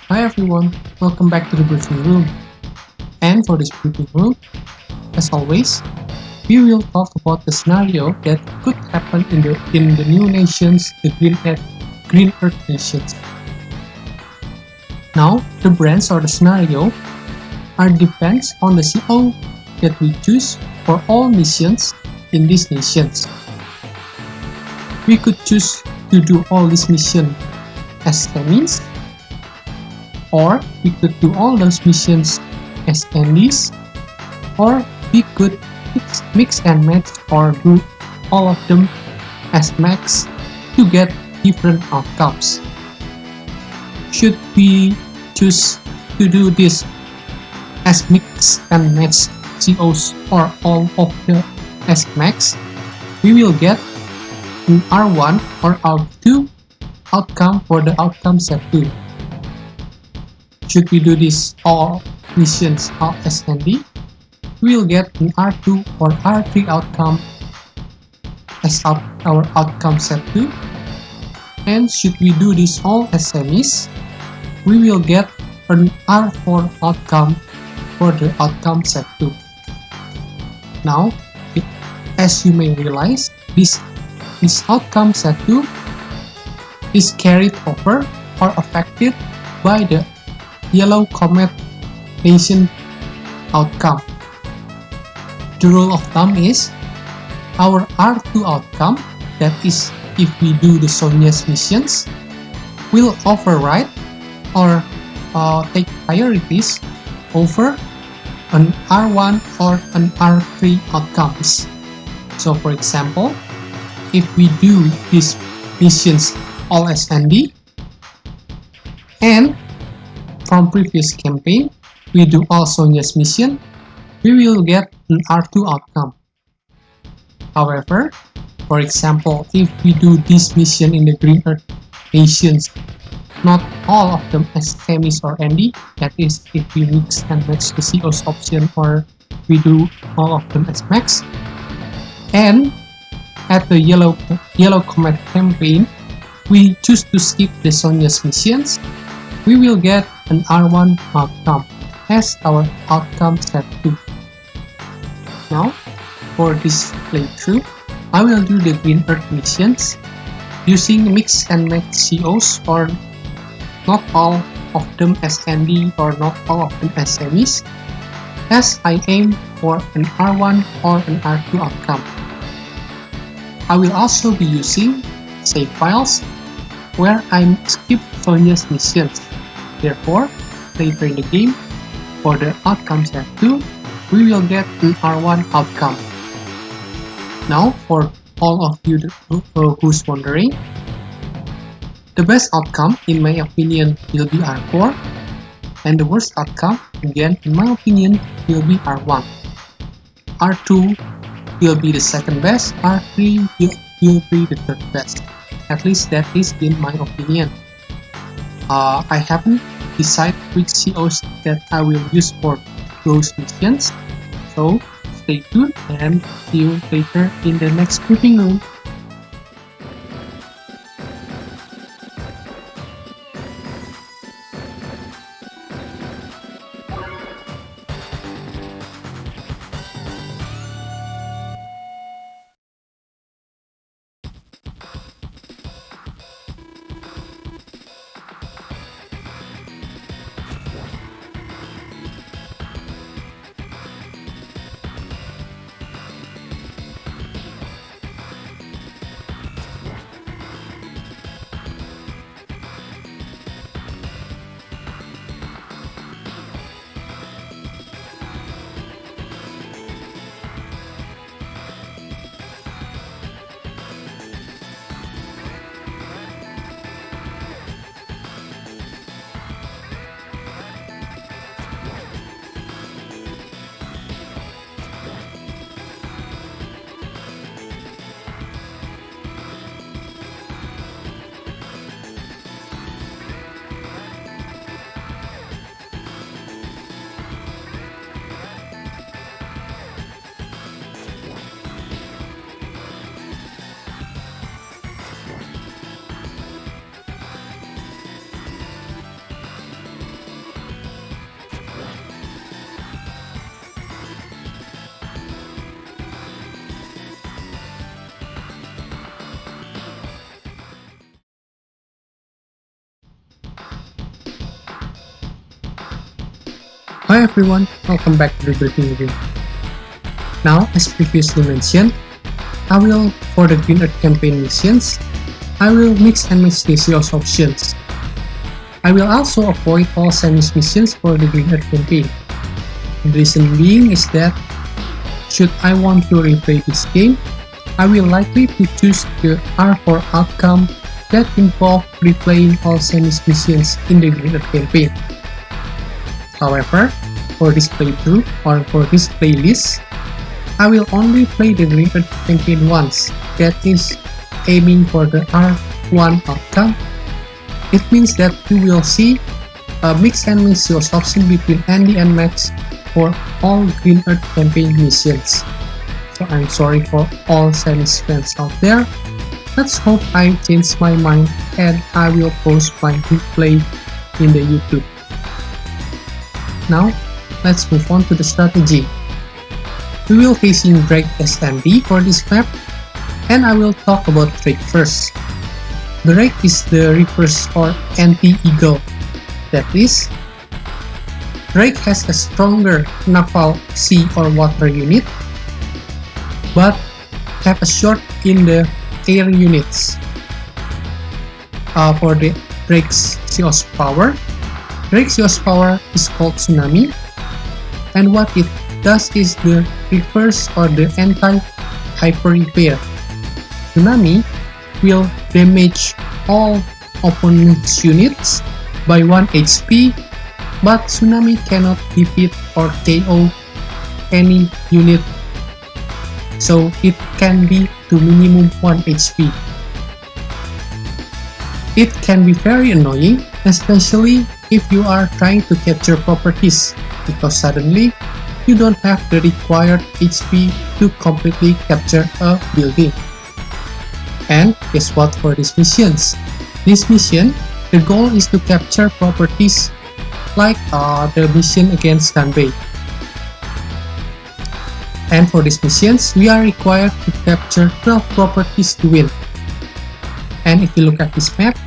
Hi everyone, welcome back to the briefing room. And for this briefing room, as always, we will talk about the scenario that could happen in the new nations, the Green Earth nations. Now, the brands or the scenario are depends on the CO that we choose for all missions in these nations. We could choose to do all these missions as semis, or we could do all those missions as NDs, or we could mix and match or do all of them as max to get different outcomes. Should we choose to do this as mix and match COs or all of the as max, we will get an R1 or R2 outcome for the outcome set 2. Should we do this all missions of SND, we will get an R2 or R3 outcome as our outcome set 2. And should we do this all as semis, we will get an R4 outcome for the outcome set 2. Now, as you may realize, this outcome set 2 is carried over or affected by the Yellow Comet nation outcome. The rule of thumb is our R2 outcome, that is if we do the Sonja's missions, will override or take priorities over an R1 or an R3 outcomes. So for example, if we do these missions all as ND, and from previous campaign we do all Sonja's mission, we will get an R2 outcome. However, for example, if we do this mission in the Green Earth nations, not all of them as semis or ND, that is if we mix and match the COs option or we do all of them as max, and at the Yellow Comet campaign we choose to skip the Sonja's missions, we will get an R1 outcome as our outcome set 2. Now, for this playthrough, I will do the Green Earth missions using mix and match COs, or not all of them as ND or not all of them as semis, as I aim for an R1 or an R2 outcome. I will also be using save files where I skip Sonja's missions. Therefore, later in the game, for the outcome set 2, we will get an R1 outcome. Now, for all of you who's wondering, the best outcome, in my opinion, will be R4, and the worst outcome, again, in my opinion, will be R1. R2 will be the second best, R3 will be the third best. At least that is in my opinion. I haven't decided which COs that I will use for those missions, so stay tuned and see you later in the next briefing room. Hi everyone, welcome back to the briefing review. Now, as previously mentioned, for the Green Earth campaign missions, I will mix and match the sales options. I will also avoid all semis missions for the Green Earth campaign. The reason being is that, should I want to replay this game, I will likely to choose the R4 outcome that involve replaying all semis missions in the Green Earth campaign. However, for this playthrough or for this playlist, I will only play the Green Earth campaign once, that is, aiming for the R1 outcome. It means that you will see a mix and match sales option between Andy and Max for all Green Earth campaign missions. So I'm sorry for all semis fans out there. Let's hope I change my mind and I will post my replay in the YouTube. Now, let's move on to the strategy. We will facing Drake as Andy for this map, and I will talk about Drake first. Drake is the reverse or anti-eagle. That is, Drake has a stronger naval, sea or water unit, but have a short in the air units. For the Drake's Zeus power, Drake's Zeus power is called Tsunami, and what it does is the reverse or the anti-hyper repair. Tsunami will damage all opponent's units by 1 HP, but Tsunami cannot defeat or KO any unit, so it can be to minimum 1 HP. It can be very annoying, especially if you are trying to capture properties, because suddenly you don't have the required HP to completely capture a building. And guess what for these missions? This mission, the goal is to capture properties like the mission against Ganbei. And for these missions, we are required to capture 12 properties to win. And if you look at this map,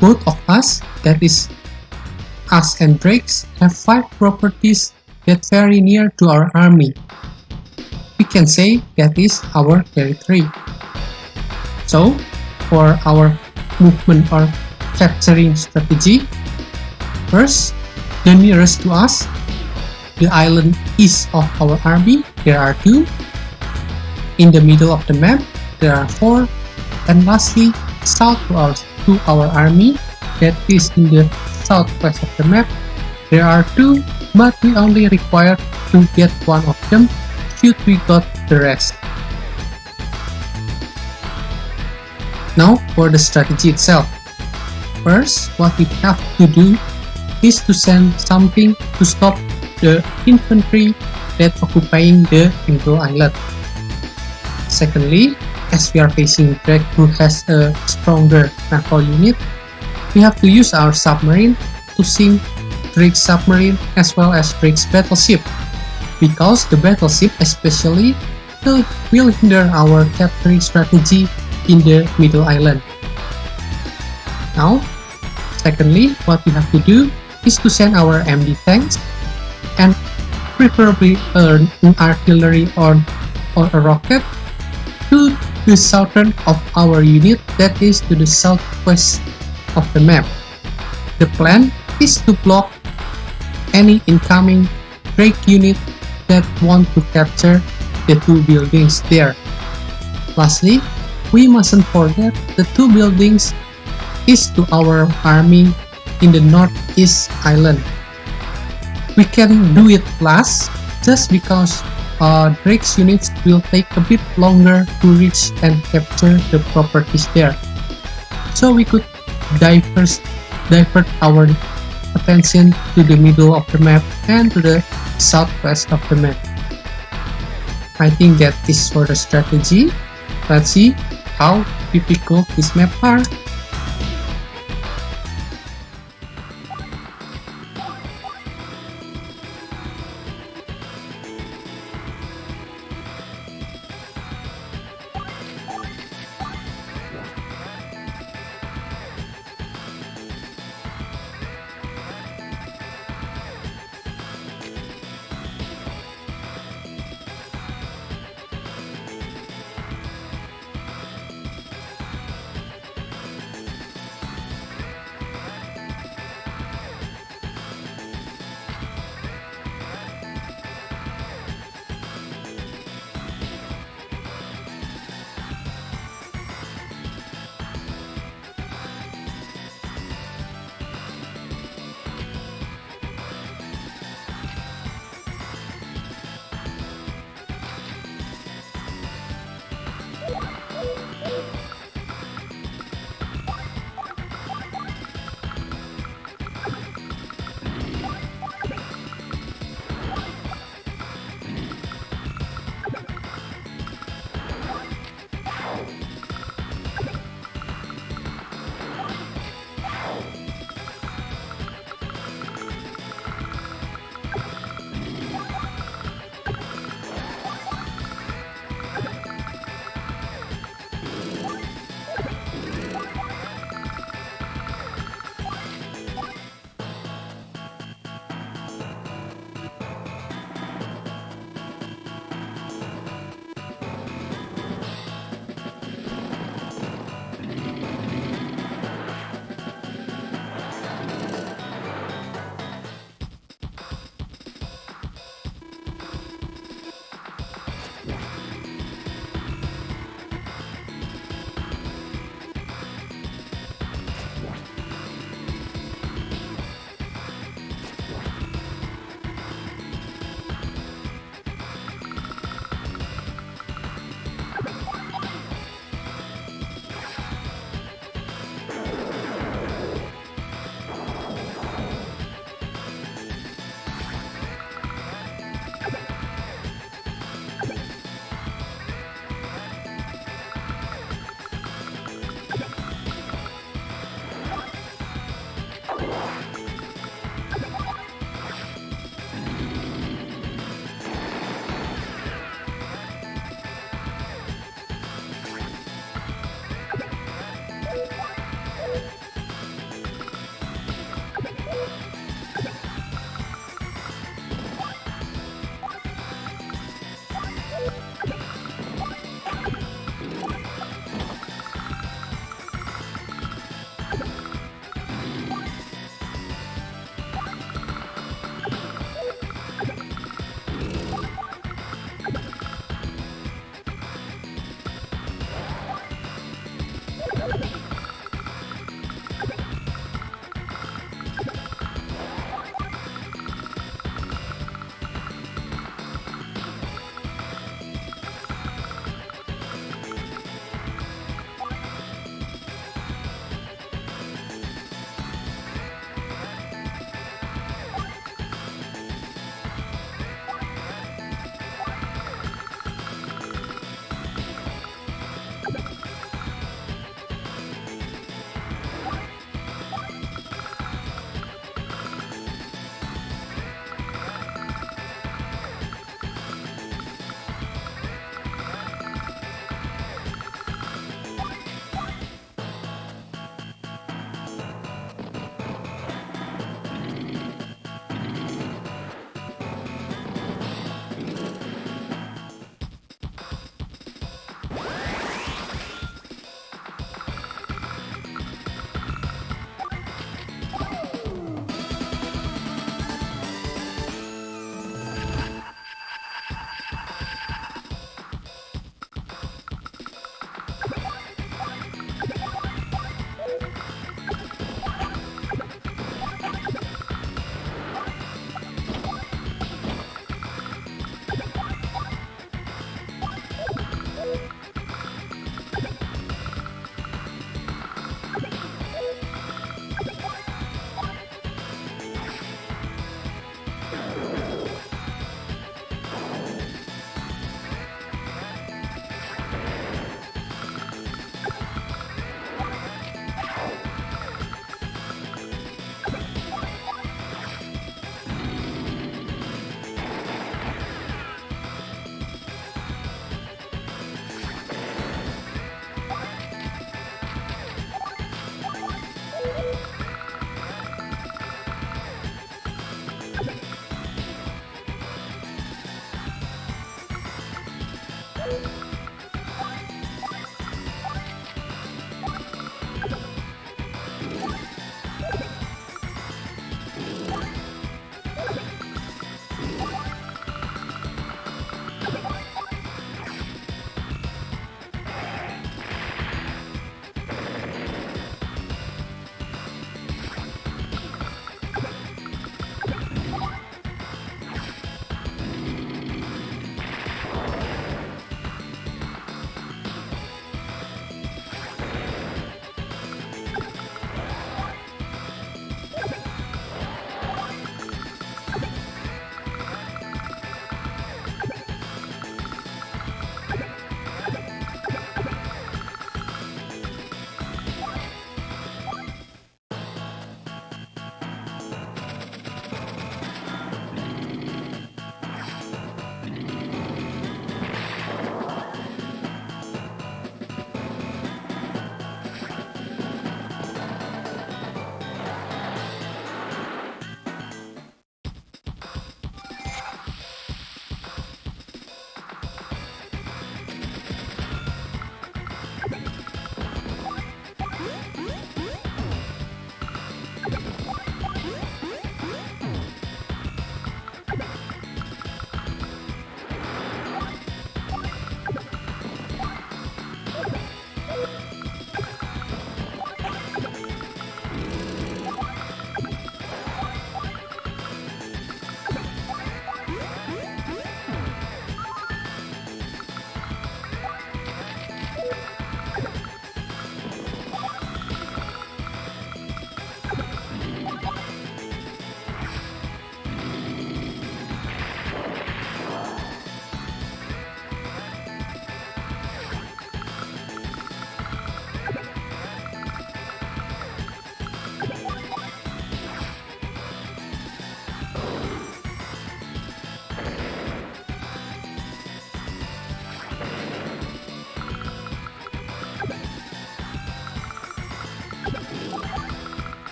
both of us, that is us and Drakes, have 5 properties that very near to our army. We can say that is our territory. So, for our movement or capturing strategy, first, the nearest to us, the island east of our army, there are 2. In the middle of the map, there are 4. And lastly, south to our army, that is in the southwest of the map, there are 2, but we only require to get one of them should we got the rest. Now for the strategy itself. First, what we have to do is to send something to stop the infantry that occupying the middle island. Secondly, as we are facing Drake who has a stronger naval unit, we have to use our submarine to sink Drake's submarine as well as Drake's battleship, because the battleship especially will hinder our capturing strategy in the middle island. Now, secondly, what we have to do is to send our MD tanks and preferably an artillery or a rocket to the southern of our unit, that is to the southwest of the map. The plan is to block any incoming Drake unit that want to capture the 2 buildings there. Lastly, we mustn't forget the 2 buildings is to our army in the northeast island. We can do it last just because Drake's units will take a bit longer to reach and capture the properties there. So we could divert our attention to the middle of the map and to the southwest of the map. I think that is for the strategy. Let's see how difficult this map are.